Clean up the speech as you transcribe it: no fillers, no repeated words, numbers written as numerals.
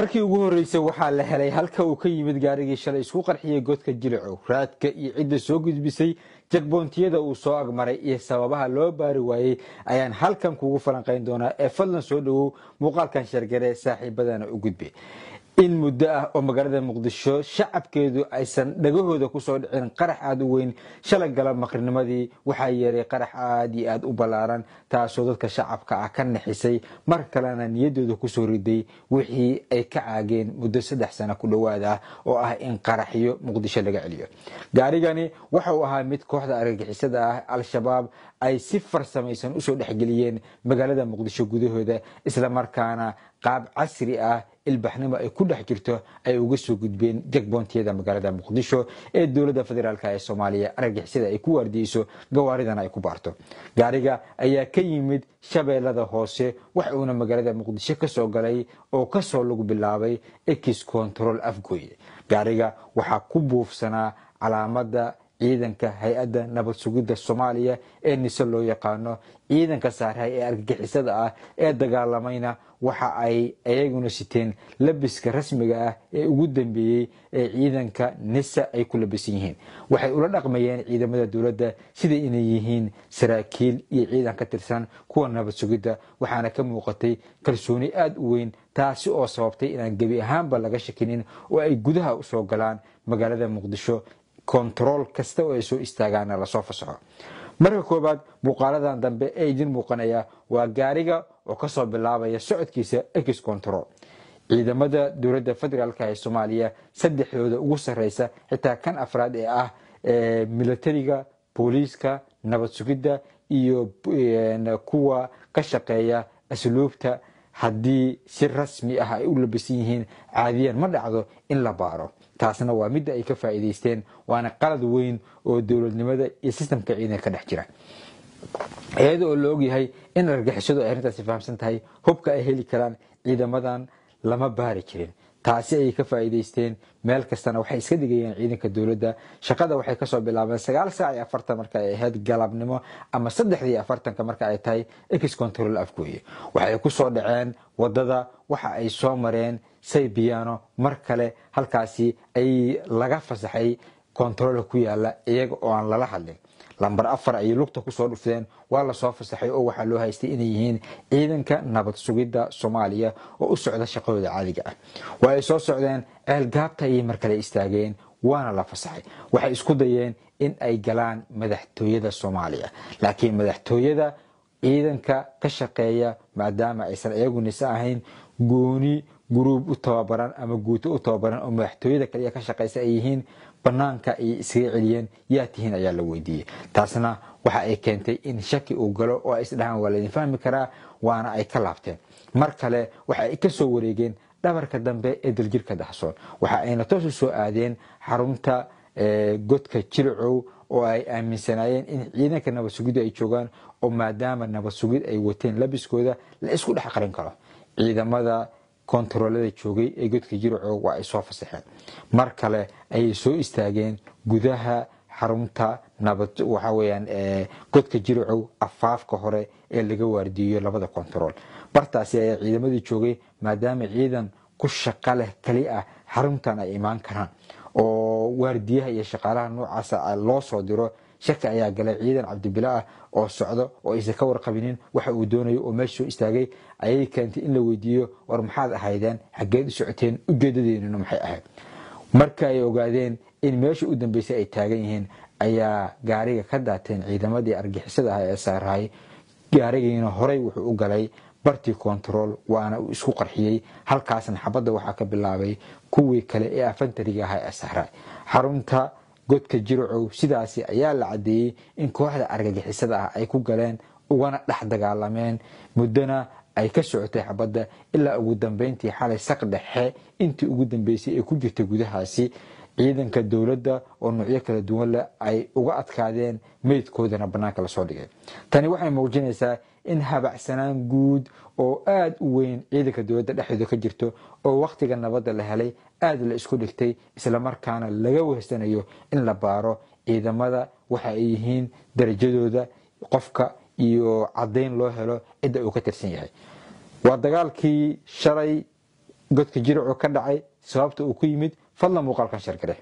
markii ugu horeysay waxaa la helay halka uu ka yimid gaarigii shalay isku qarxiyay godka Jilcow raadka iyo cidda soo gudbisay jagboontiyada uu soo agmaray iyo sababaha loo baari waayay ayaan halkan kugu falanqayn doonaa ee fadlan soo dhawow muuqaalkan shargare saaxiibadana u gudbi in muddo ah oo magaalada Muqdisho shacabkeedu aysan dhagahooda ku soo dhicin qarax aad u weyn shalay galab maqrinimadii waxa yeeray qarax aad iyo aad u balaaran taasoo dadka shacabka ah ka naxisay mar kalena niyadooda ku soo riday wixii ay ka caageen muddo 3 sano ku dhawaad ah oo ah in qaraxyo Muqdisho laga celiyo gaarigani waxa uu ahaa mid kooxda argagixisada ah al-shabaab ay si farsamaysan u soo dhaxgeliyeen magaalada Muqdisho gudahooda isla markaana qaab casri ah ilbaxnimo ay ku dhex jirto ay uga soo gudbeen jagboontiyada magaalada Muqdisho ee dawladda federaalka ee Soomaaliya argagixisada ay ku wardiyeyso gawaaridana ay ku baarto gaariga ayaa ka yimid shabeellada hoose waxa uu magaalada Muqdisho ka soo galay oo ka soo lagu bilaabay X control afgooye gaariga waxa ku buufsanaa calaamada ciidanka hay'adda nabad sugidda Soomaaliya ee NISA loo yaqaano ciidanka saaray ee argagixisada ah ee dagaalamayna waxa ay ayaguna siteen labiska rasmiga ah ee ugu dambeeyay ee ciidanka NISA ay ku labisan yihiin waxay ula dhaqmayeen ciidamada dawladda sida inay yihiin saraakiil iyo ciidan ka tirsan kuwa nabad sugidda waxaana ka muuqatay kalsooni aad u weyn taasi oo sababtay inaan gabi ahaanba laga shakinin oo ay gudaha u soo galaan magaalada Muqdisho control kasta oo ay soo istaagaan la soo fasaxo marka koobaad muuqaaladan dambe ee idin muuqanaya waa gaariga oo ka soo bilaabaya socodkiisa X control ciidamada dawladda federaalka ee Soomaaliya saddexdooda ugu sareysa xitaa kan afraad ee ah militariga booliiska nabad sugidda iyo kuwa ka shaqeeya asluubta haddii si rasmi ah ay u labisan yihiin caadiyan ma dhacdo in la baaro taasna waa mid ay ka faa'iideysteen waana qalad weyn oo dawladnimada iyo systemka ciidanka ka dhex jira iyadoo la og yahay in argagixisadu ay arrintaasi fahamsan tahay hubka ay heli karaan ciidamadan lama baari jirin taasi ay ka faa'iideysteen meel kastana waxay iska dhigayeen ciidanka dawladda shaqada waxay ka soo bilaabeen 9:40 marka ay ahayd galabnimo ama 3:40 marka ay tahay X control afgooye waxay ku soo dhaceen wadada waxa ay soo mareen Saybiano mar kale halkaasi ay laga fasaxay control ku yaala iyaga oo aan lala hadlin lambar 4 ay lugta ku soo dhufteen waa la soo fasaxay oo waxa loo haystay inay yihiin ciidanka nabad sugidda Soomaaliya oo u socda shaqadooda caadiga ah waa ay soo socdeen eelgaabta ay mar kale istaageen waana la fasaxay waxay isku dayeen in ay galaan madaxtooyada Soomaaliya laakiin madaxtooyada ciidanka ka shaqeeya maadaama aysan iyagu NISA ahayn gooni group u tababaran ama guuto u tababaran oo madaxtooyada kaliya ka shaqeysa ay yihiin banaanka ay isaga celiyeen yaa tihiin ayaa la weydiiyay taasna waxa ay keentay in shaki uu galo oo ay isdhahan waa la fahmi karaa waana ay ka laabteen mar kale waxa ay ka soo wareegeen dhabarka dambe ee daljirka Dahsoon waxa ayna toos u soo aadeen xarunta godka Jilcow oo ay aaminsanaayeen in ciidanka nabad sugidda ay joogaan oo maadaama nabad sugid ay wateen labiskooda la isku dhex qarin karo ciidamada controlada joogay ee godka Jilcow waa ay soo fasaxeen mar kale ay soo istaageen gudaha xarunta nabad waxa weeyaan godka Jilcow afaafka hore ee laga waardiyo labada control bartaasi ay ciidamadii joogay maadaama ciidan ku shaqo leh kali ah xaruntan ay imaan karaan oo waardiyaha iyo shaqaalaha noocaas ah loo soo diro shaki ayaa galay ciidan Cabdibilaa oo socdo oo aysan ka warqabinin waxa uu doonayo oo meesha istaagay ayay keentay in la weydiiyo war maxaad ahaydeen xageed u socoteen ujeedadeenu maxay ahayd marka ay ogaadeen in meesha u dambeysay ay taagan yihiin ayaa gaariga ka daateen ciidamadii argagixisada ah ee saaray gaarigiina horey wuxuu u galay barti control waana uu isku qarxiyay halkaasna xabadda waxa ka bilaabay kuwii kale ee afantariga ah ee saaray xarunta godka Jilcow sidaasi ayaa la cadeeyay in kooxda argagixisada ah ay ku galeen ugana dhex dagaalameen muddana ay ka socotay xabadda ilaa ugu dambeyntii xalay saq dhexe intii ugu dambeysay ee ku jirtay gudahaasi ciidanka dawladda oo noocyo kala duwan leh ay uga adkaadeen meedkoodana banaanka la soo dhigay tani waxay muujinaysaa in habacsanaan guud oo aad u weyn ciidanka dawladda dhexdeeda ka jirto oo waqtiga nabadda la helay aad la isku dhigtay isla markaana laga weesanayo in la baaro ciidamada waxa ay yihiin darajadooda qofka iyo cadeyn loo helo cid uu ka tirsan yahay waa dagaalkii shalay godka jilicu ka dhacay sababta uu ku yimid fadlan muuqaalkan share gare